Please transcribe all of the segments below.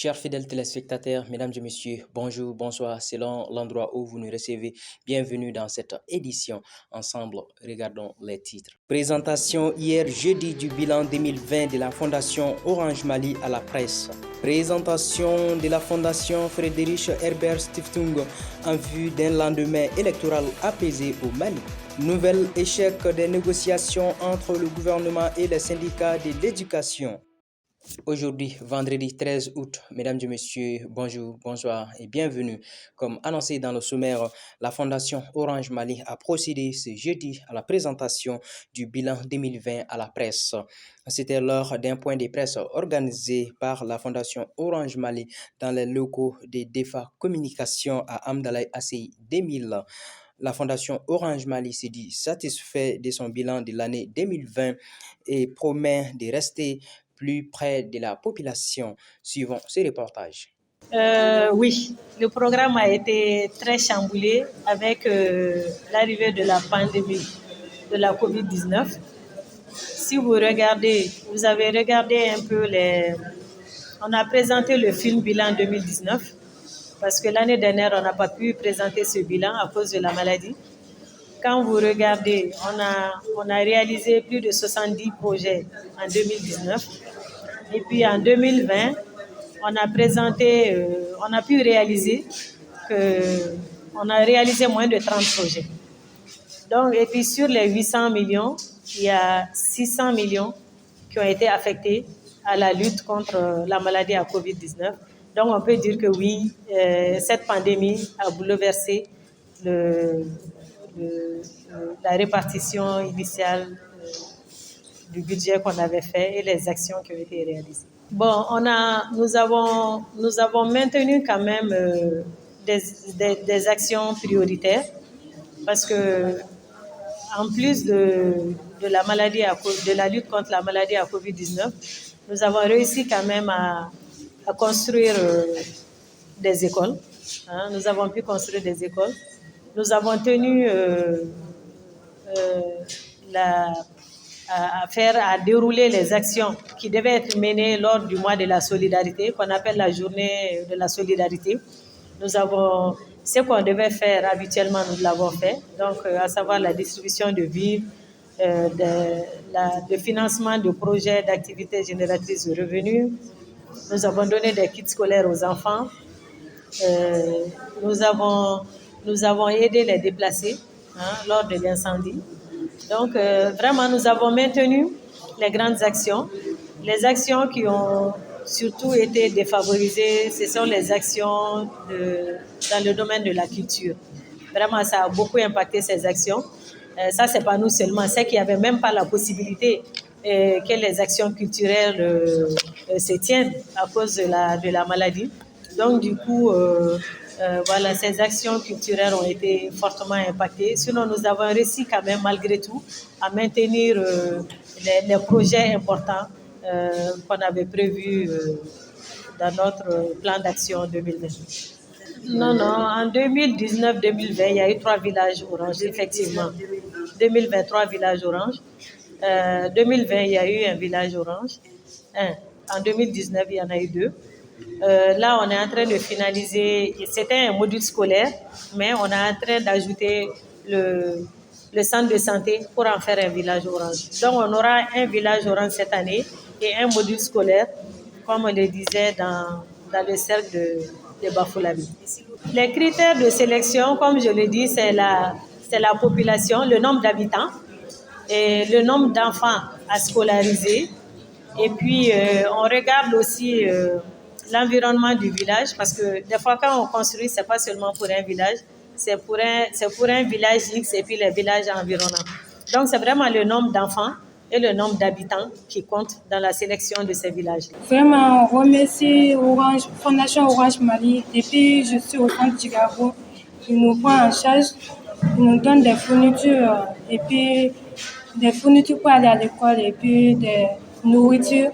Chers fidèles téléspectateurs, mesdames et messieurs, bonjour, bonsoir, selon l'endroit où vous nous recevez. Bienvenue dans cette édition. Ensemble, regardons les titres. Présentation hier jeudi du bilan 2020 de la Fondation Orange Mali à la presse. Présentation de la Fondation Friedrich Herbert Stiftung en vue d'un lendemain électoral apaisé au Mali. Nouvel échec des négociations entre le gouvernement et les syndicats de l'éducation. Aujourd'hui, vendredi 13 août, mesdames et messieurs, bonjour, bonsoir et bienvenue. Comme annoncé dans le sommaire, la Fondation Orange Mali a procédé ce jeudi à la présentation du bilan 2020 à la presse. C'était lors d'un point de presse organisé par la Fondation Orange Mali dans les locaux de DEFA Communication à Amdalaï ACI 2000. La Fondation Orange Mali s'est dit satisfait de son bilan de l'année 2020 et promet de rester plus près de la population. Suivons ce reportage. Oui, le programme a été très chamboulé avec l'arrivée de la pandémie de la COVID-19. Si vous avez regardé un peu on a présenté le film bilan 2019 parce que l'année dernière, on n'a pas pu présenter ce bilan à cause de la maladie. Quand vous regardez, on a réalisé plus de 70 projets en 2019. Et puis en 2020, on a pu réaliser on a réalisé moins de 30 projets. Donc, et puis sur les 800 millions, il y a 600 millions qui ont été affectés à la lutte contre la maladie à COVID-19. Donc, on peut dire que oui, cette pandémie a bouleversé la répartition initiale du budget qu'on avait fait et les actions qui ont été réalisées. Bon, nous avons maintenu quand même des actions prioritaires parce que en plus de la lutte contre la maladie à COVID-19, nous avons réussi quand même à construire des écoles. Nous avons pu construire des écoles. Nous avons tenu à dérouler les actions qui devaient être menées lors du mois de la solidarité, qu'on appelle la journée de la solidarité. Ce qu'on devait faire habituellement, nous l'avons fait, donc à savoir la distribution de vivres, le financement de projets d'activités génératrices de revenus. Nous avons donné des kits scolaires aux enfants. Nous avons aidé les déplacés lors de l'incendie. Donc, vraiment, nous avons maintenu les grandes actions. Les actions qui ont surtout été défavorisées, ce sont les actions dans le domaine de la culture. Vraiment, ça a beaucoup impacté ces actions. Ça, c'est pas nous seulement, c'est qu'il n'y avait même pas la possibilité que les actions culturelles se tiennent à cause de la maladie. Donc, du coup, voilà, ces actions culturelles ont été fortement impactées. Sinon, nous avons réussi quand même, malgré tout, à maintenir les projets importants qu'on avait prévus dans notre plan d'action 2020. Non, en 2019-2020, il y a eu 3 villages orange, effectivement. 2020, 3 villages orange. 2020, il y a eu un village orange. En 2019, il y en a eu 2. Là, on est en train de finaliser, c'était un module scolaire, mais on est en train d'ajouter le centre de santé pour en faire un village orange. Donc, on aura un village orange cette année et un module scolaire, comme on le disait dans le cercle de Bafouladji. Les critères de sélection, comme je le dis, c'est la population, le nombre d'habitants et le nombre d'enfants à scolariser. Et puis, on regarde aussi l'environnement du village, parce que des fois, quand on construit, c'est pas seulement pour un village, c'est pour un village X et puis les villages environnants. Donc, c'est vraiment le nombre d'enfants et le nombre d'habitants qui comptent dans la sélection de ces villages. Vraiment, on remercie Fondation Orange Mali. Depuis je suis au centre Chicago, ils nous prennent en charge, ils nous donnent des fournitures et puis des fournitures pour aller à l'école et puis des nourritures.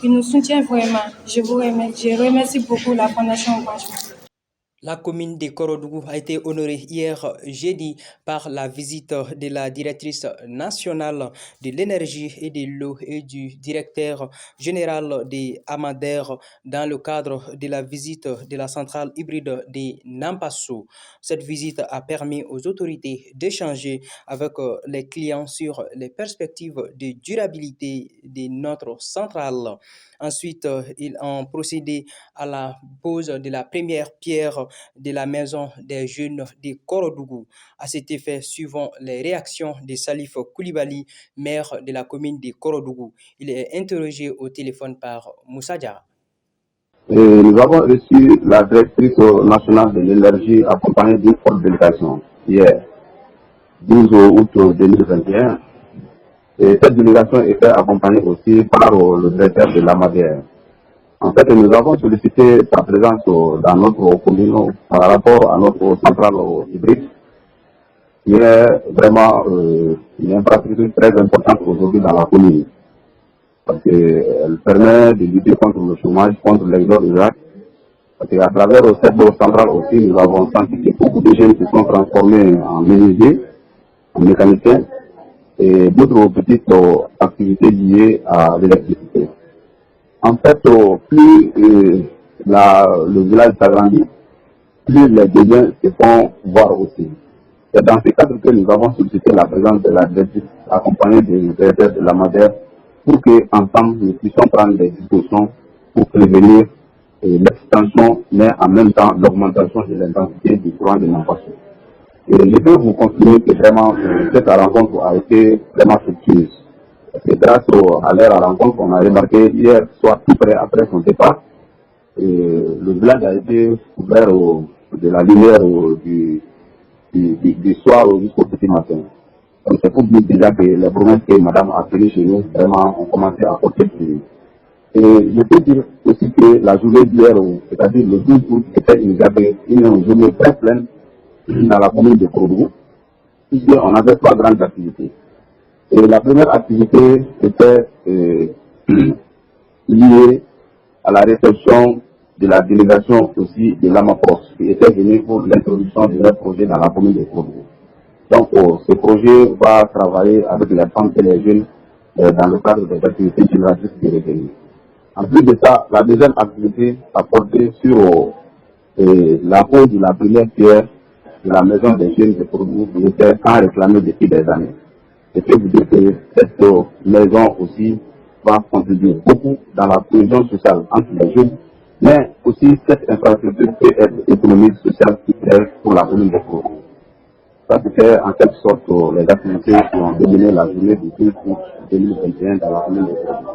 Ils nous soutiennent vraiment. Je remercie beaucoup la Fondation Orange Mali. La commune de Korodougou a été honorée hier jeudi par la visite de la directrice nationale de l'énergie et de l'eau et du directeur général des Amadères dans le cadre de la visite de la centrale hybride de Nampasso. Cette visite a permis aux autorités d'échanger avec les clients sur les perspectives de durabilité de notre centrale. Ensuite, ils ont procédé à la pose de la première pierre de la maison des jeunes de Korodougou. À cet effet, suivant les réactions de Salif Koulibaly, maire de la commune de Korodougou, il est interrogé au téléphone par Moussa Dia. Nous avons reçu la directrice nationale de l'énergie accompagnée d'une forte délégation hier, 12 août 2021. Et cette délégation était accompagnée aussi par le directeur de la Madière. En fait, nous avons sollicité sa présence dans notre commune par rapport à notre centrale hybride, qui est vraiment une infrastructure très importante aujourd'hui dans la commune, parce qu'elle permet de lutter contre le chômage, contre l'exode rural. Parce qu'à travers cette centrale aussi, nous avons senti que beaucoup de jeunes se sont transformés en menuisiers, en mécaniciens, et d'autres petites activités liées à l'électricité. En fait, plus le village s'agrandit, plus les besoins se font voir aussi. C'est dans ce cadre que nous avons sollicité la présence de la directrice accompagnée du directeur de la Madère pour qu'ensemble nous puissions prendre des dispositions pour prévenir l'extension, mais en même temps l'augmentation de l'intensité du courant de Nampasso. Et je peux vous confirmer que vraiment cette rencontre a été vraiment fructueuse. Et grâce à leur rencontre, on a remarqué hier soir, tout près après son départ, le village a été couvert de la lumière du soir jusqu'au petit matin. Donc c'est pour dire déjà que les promesses que madame a tenues chez nous, vraiment, ont commencé à porter fruit. Et je peux dire aussi que la journée d'hier, c'est-à-dire le 12 août, était une journée très pleine dans la commune de Korodougou, puisqu'on avait trois grandes activités. Et la première activité était liée à la réception de la délégation aussi de l'AMAPROS, qui était venue pour l'introduction de leur projet dans la commune de Korodougou. Donc, ce projet va travailler avec les femmes et les jeunes dans le cadre des activités génératrices de revenus. En plus de ça, la deuxième activité a porté sur la pose de la première pierre de la maison des jeunes de Korodougou qui était tant réclamée depuis des années. Je peux vous dire que cette maison aussi va contribuer beaucoup dans la cohésion sociale entre les jeunes, mais aussi cette infrastructure peut être économique, sociale, culturelle pour la commune de Korodougou. Ça c'était en quelque sorte les activités qui ont dominé la journée du 12 août 2021 dans la commune de Korodougou.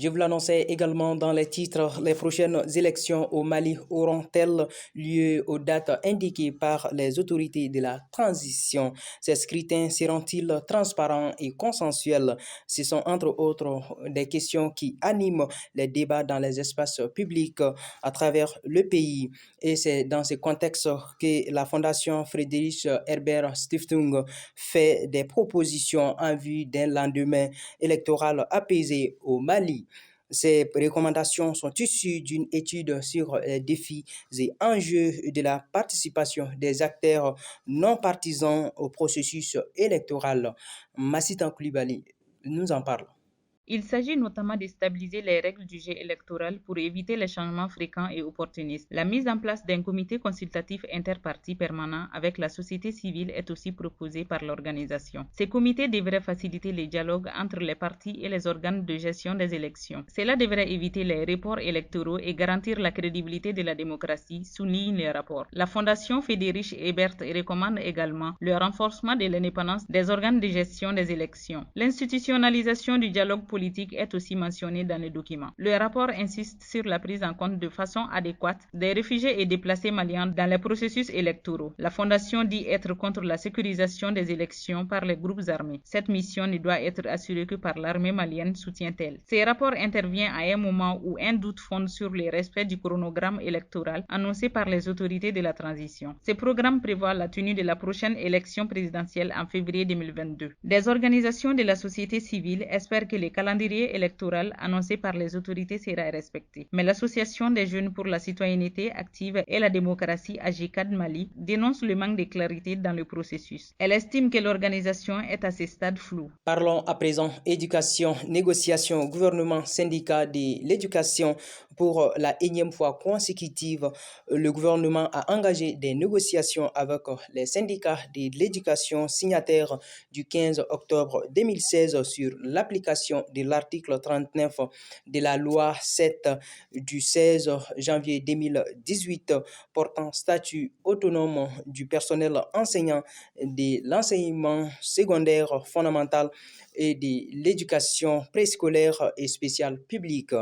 Je vous l'annonçais également dans les titres, les prochaines élections au Mali auront-elles lieu aux dates indiquées par les autorités de la transition? Ces scrutins seront-ils transparents et consensuels? Ce sont entre autres des questions qui animent les débats dans les espaces publics à travers le pays. Et c'est dans ce contexte que la Fondation Friedrich Herbert Stiftung fait des propositions en vue d'un lendemain électoral apaisé au Mali. Ces recommandations sont issues d'une étude sur les défis et enjeux de la participation des acteurs non partisans au processus électoral. Massita Koulibaly nous en parle. Il s'agit notamment de stabiliser les règles du jeu électoral pour éviter les changements fréquents et opportunistes. La mise en place d'un comité consultatif interparti permanent avec la société civile est aussi proposée par l'organisation. Ces comités devraient faciliter les dialogues entre les partis et les organes de gestion des élections. Cela devrait éviter les reports électoraux et garantir la crédibilité de la démocratie, souligne les rapports. La Fondation Friedrich Ebert recommande également le renforcement de l'indépendance des organes de gestion des élections. L'institutionnalisation du dialogue politique est aussi mentionné dans le document. Le rapport insiste sur la prise en compte de façon adéquate des réfugiés et déplacés maliens dans les processus électoraux. La Fondation dit être contre la sécurisation des élections par les groupes armés. Cette mission ne doit être assurée que par l'armée malienne, soutient-elle. Ce rapport intervient à un moment où un doute fonde sur le respect du chronogramme électoral annoncé par les autorités de la transition. Ce programme prévoit la tenue de la prochaine élection présidentielle en février 2022. Des organisations de la société civile espèrent que les calendriers calendrier électoral annoncé par les autorités sera respecté. Mais l'Association des jeunes pour la citoyenneté active et la démocratie AJCAD Mali dénonce le manque de clarité dans le processus. Elle estime que l'organisation est à ce stade flou. Parlons à présent éducation, négociation, gouvernement, syndicat de l'éducation. Pour la énième fois consécutive, le gouvernement a engagé des négociations avec les syndicats de l'éducation signataires du 15 octobre 2016 sur l'application de l'article 39 de la loi 7 du 16 janvier 2018 portant statut autonome du personnel enseignant de l'enseignement secondaire fondamental et de l'éducation préscolaire et spéciale publique.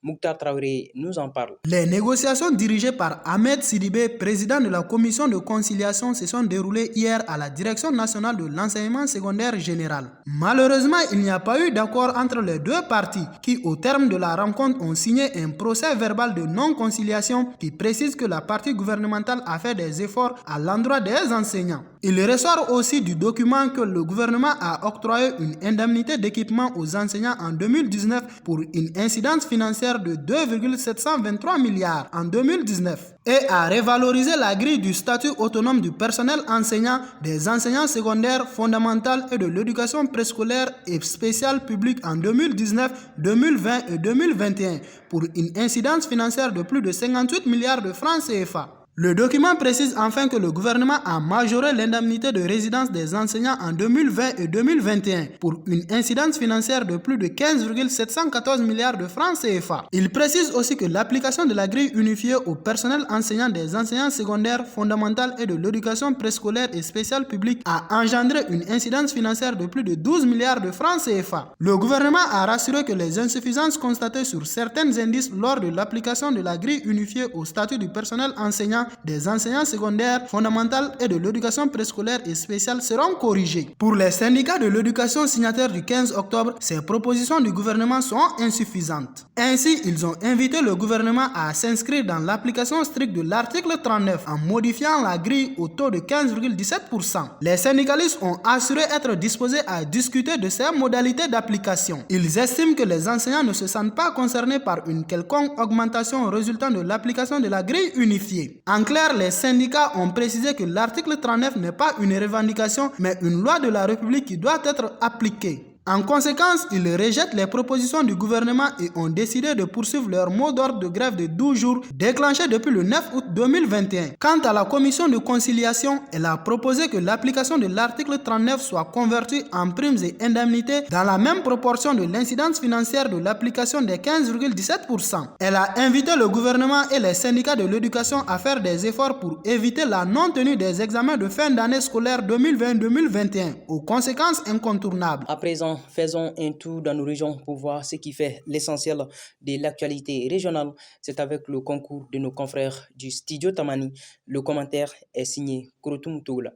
Mouktar Traoré nous en parle. Les négociations dirigées par Ahmed Sidibé, président de la commission de conciliation, se sont déroulées hier à la Direction nationale de l'enseignement secondaire général. Malheureusement, il n'y a pas eu d'accord entre les deux parties qui, au terme de la rencontre, ont signé un procès verbal de non-conciliation qui précise que la partie gouvernementale a fait des efforts à l'endroit des enseignants. Il ressort aussi du document que le gouvernement a octroyé une indemnité d'équipement aux enseignants en 2019 pour une incidence financière de 2,723 milliards en 2019 et a revalorisé la grille du statut autonome du personnel enseignant, des enseignants secondaires fondamentaux et de l'éducation préscolaire et spéciale publique en 2019, 2020 et 2021 pour une incidence financière de plus de 58 milliards de francs CFA. Le document précise enfin que le gouvernement a majoré l'indemnité de résidence des enseignants en 2020 et 2021 pour une incidence financière de plus de 15,714 milliards de francs CFA. Il précise aussi que l'application de la grille unifiée au personnel enseignant des enseignants secondaires fondamentaux et de l'éducation préscolaire et spéciale publique a engendré une incidence financière de plus de 12 milliards de francs CFA. Le gouvernement a rassuré que les insuffisances constatées sur certains indices lors de l'application de la grille unifiée au statut du personnel enseignant des enseignants secondaires fondamentaux et de l'éducation préscolaire et spéciale seront corrigées. Pour les syndicats de l'éducation signataires du 15 octobre, ces propositions du gouvernement sont insuffisantes. Ainsi, ils ont invité le gouvernement à s'inscrire dans l'application stricte de l'article 39 en modifiant la grille au taux de 15,17%. Les syndicalistes ont assuré être disposés à discuter de ces modalités d'application. Ils estiment que les enseignants ne se sentent pas concernés par une quelconque augmentation résultant de l'application de la grille unifiée. En clair, les syndicats ont précisé que l'article 39 n'est pas une revendication, mais une loi de la République qui doit être appliquée. En conséquence, ils rejettent les propositions du gouvernement et ont décidé de poursuivre leur mot d'ordre de grève de 12 jours déclenché depuis le 9 août 2021. Quant à la commission de conciliation, elle a proposé que l'application de l'article 39 soit convertie en primes et indemnités dans la même proportion de l'incidence financière de l'application des 15,17%. Elle a invité le gouvernement et les syndicats de l'éducation à faire des efforts pour éviter la non-tenue des examens de fin d'année scolaire 2020-2021, aux conséquences incontournables. À présent, faisons un tour dans nos régions pour voir ce qui fait l'essentiel de l'actualité régionale. C'est avec le concours de nos confrères du studio Tamani. Le commentaire est signé Krotum Toula.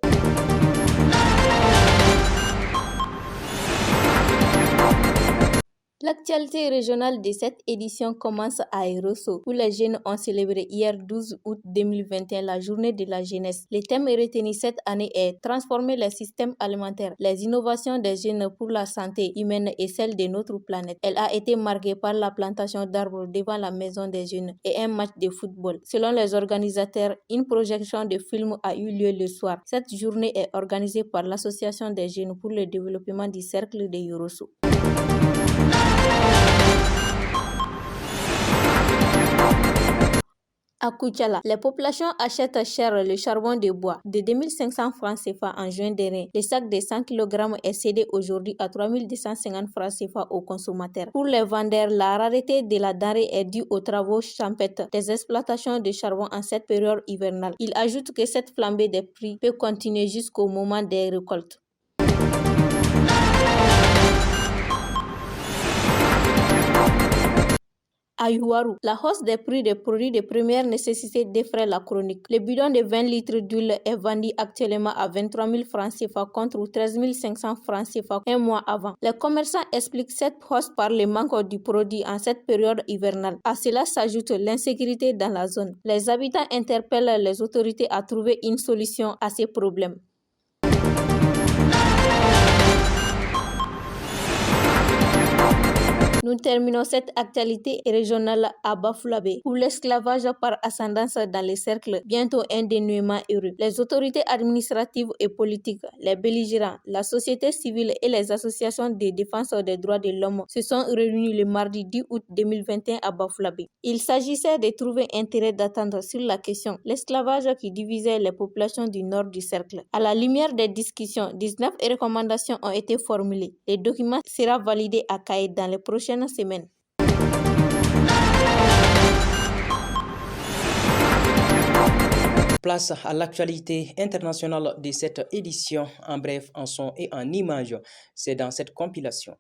L'actualité régionale de cette édition commence à Eroso, où les jeunes ont célébré hier 12 août 2021 la journée de la jeunesse. Le thème retenu cette année est « Transformer les systèmes alimentaires, les innovations des jeunes pour la santé humaine et celle de notre planète ». Elle a été marquée par la plantation d'arbres devant la maison des jeunes et un match de football. Selon les organisateurs, une projection de film a eu lieu le soir. Cette journée est organisée par l'Association des jeunes pour le développement du cercle de Eroso. À Koutiala, les populations achètent cher le charbon de bois de 2500 francs CFA en juin dernier. Le sac de 100 kg est cédé aujourd'hui à 3250 francs CFA aux consommateurs. Pour les vendeurs, la rareté de la denrée est due aux travaux champêtres des exploitations de charbon en cette période hivernale. Il ajoute que cette flambée des prix peut continuer jusqu'au moment des récoltes. À Yuwaru, la hausse des prix des produits de première nécessité défraie la chronique. Le bidon de 20 litres d'huile est vendu actuellement à 23 000 francs CFA contre 13 500 francs CFA un mois avant. Les commerçants expliquent cette hausse par le manque du produit en cette période hivernale. À cela s'ajoute l'insécurité dans la zone. Les habitants interpellent les autorités à trouver une solution à ces problèmes. Nous terminons cette actualité régionale à Bafoullabé. Pour l'esclavage par ascendance dans les cercles, bientôt indénuement heureux. Les autorités administratives et politiques, les belligérants, la société civile et les associations de défenseurs des droits de l'homme se sont réunis le mardi 10 août 2021 à Bafoullabé. Il s'agissait de trouver intérêt d'attendre sur la question l'esclavage qui divisait les populations du nord du cercle. À la lumière des discussions, 19 recommandations ont été formulées. Le document sera validé à Caïd dans les prochaines semaines. Place à l'actualité internationale de cette édition, en bref, en son et en images. C'est dans cette compilation.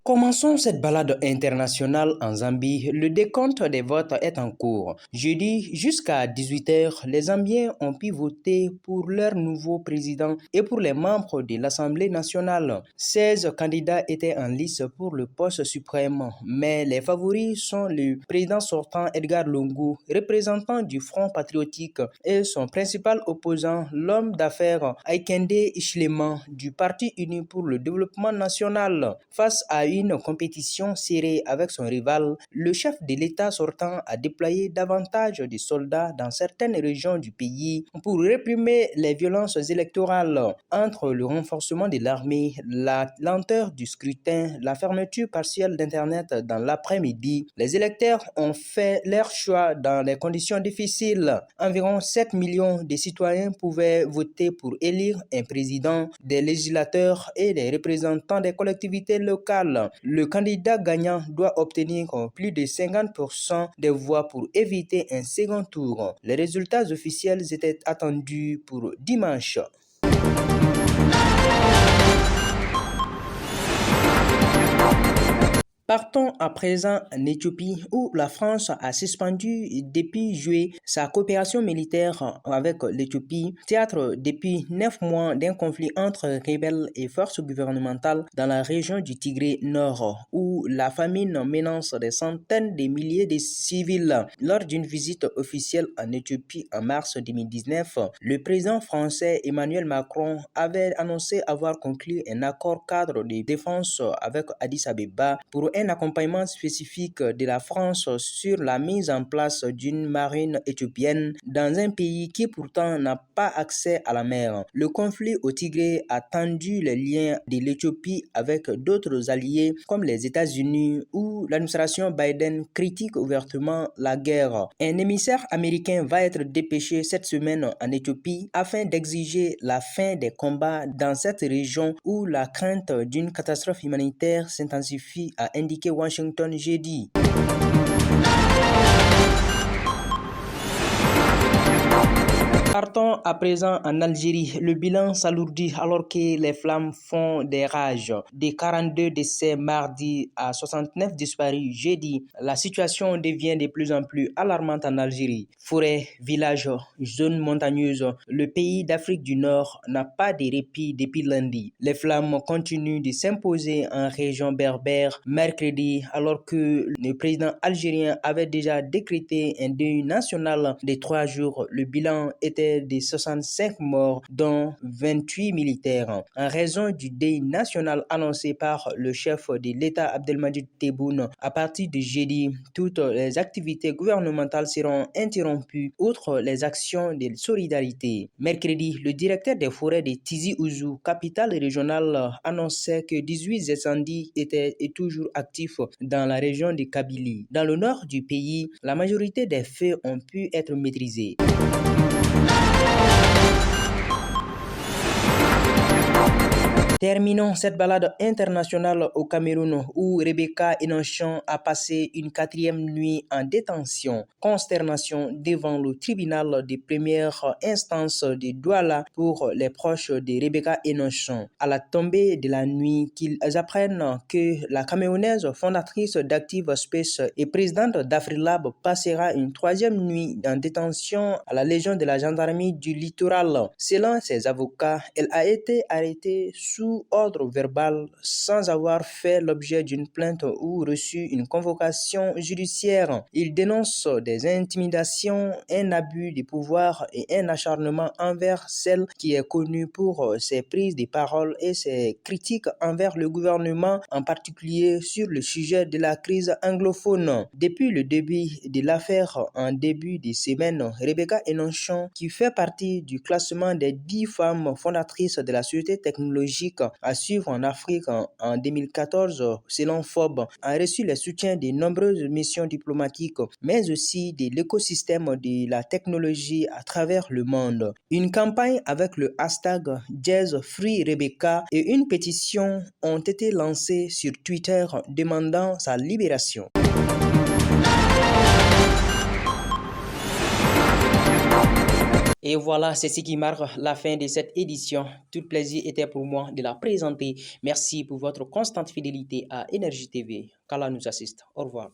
Commençons cette balade internationale en Zambie. Le décompte des votes est en cours. Jeudi, jusqu'à 18h, les Zambiens ont pu voter pour leur nouveau président et pour les membres de l'Assemblée nationale. 16 candidats étaient en lice pour le poste suprême, mais les favoris sont le président sortant Edgar Lungu, représentant du Front patriotique, et son principal opposant, l'homme d'affaires Aikende Hichilema du Parti uni pour le développement national. Face à une compétition serrée avec son rival, le chef de l'État sortant a déployé davantage de soldats dans certaines régions du pays pour réprimer les violences électorales. Entre le renforcement de l'armée, la lenteur du scrutin, la fermeture partielle d'Internet dans l'après-midi, les électeurs ont fait leur choix dans des conditions difficiles. Environ 7 millions de citoyens pouvaient voter pour élire un président, des législateurs et des représentants des collectivités locales. Le candidat gagnant doit obtenir plus de 50% des voix pour éviter un second tour. Les résultats officiels étaient attendus pour dimanche. Partons à présent en Éthiopie où la France a suspendu depuis juillet sa coopération militaire avec l'Éthiopie, théâtre depuis 9 mois d'un conflit entre rebelles et forces gouvernementales dans la région du Tigré Nord où la famine menace des centaines de milliers de civils. Lors d'une visite officielle en Éthiopie en mars 2019, le président français Emmanuel Macron avait annoncé avoir conclu un accord cadre de défense avec Addis Abeba pour un accompagnement spécifique de la France sur la mise en place d'une marine éthiopienne dans un pays qui pourtant n'a pas accès à la mer. Le conflit au Tigré a tendu les liens de l'Éthiopie avec d'autres alliés comme les États-Unis où l'administration Biden critique ouvertement la guerre. Un émissaire américain va être dépêché cette semaine en Éthiopie afin d'exiger la fin des combats dans cette région où la crainte d'une catastrophe humanitaire s'intensifie, a indiqué Washington jeudi. Partons à présent en Algérie. Le bilan s'alourdit alors que les flammes font des rages. Des 42 décès mardi à 69 disparus jeudi, la situation devient de plus en plus alarmante en Algérie. Forêts, villages, zones montagneuses, le pays d'Afrique du Nord n'a pas de répit depuis lundi. Les flammes continuent de s'imposer en région berbère mercredi alors que le président algérien avait déjà décrété un deuil national de 3 jours. Le bilan était de 65 morts, dont 28 militaires. En raison du deuil national annoncé par le chef de l'État Abdelmadjid Tebboune, à partir de jeudi, toutes les activités gouvernementales seront interrompues, outre les actions de solidarité. Mercredi, le directeur des forêts de Tizi Ouzou, capitale régionale, annonçait que 18 incendies étaient toujours actifs dans la région de Kabylie. Dans le nord du pays, la majorité des feux ont pu être maîtrisés. Terminons cette balade internationale au Cameroun où Rebecca Enochon a passé une 4e nuit en détention. Consternation devant le tribunal de première instance de Douala pour les proches de Rebecca Enochon. À la tombée de la nuit, qu'ils apprennent que la Camerounaise fondatrice d'Active Space et présidente d'Afrilab passera une 3e nuit en détention à la Légion de la gendarmerie du littoral. Selon ses avocats, elle a été arrêtée sous tout ordre verbal sans avoir fait l'objet d'une plainte ou reçu une convocation judiciaire. Il dénonce des intimidations, un abus de pouvoir et un acharnement envers celle qui est connue pour ses prises de parole et ses critiques envers le gouvernement, en particulier sur le sujet de la crise anglophone. Depuis le début de l'affaire, en début de semaine, Rebecca Enonchon, qui fait partie du classement des 10 femmes fondatrices de la société technologique à suivre en Afrique en 2014, selon Forbes, a reçu le soutien de nombreuses missions diplomatiques, mais aussi de l'écosystème de la technologie à travers le monde. Une campagne avec le hashtag JazzFreeRebecca et une pétition ont été lancées sur Twitter demandant sa libération. Et voilà, c'est ce qui marque la fin de cette édition. Tout plaisir était pour moi de la présenter. Merci pour votre constante fidélité à Énergie TV. Qu'Allah nous assiste. Au revoir.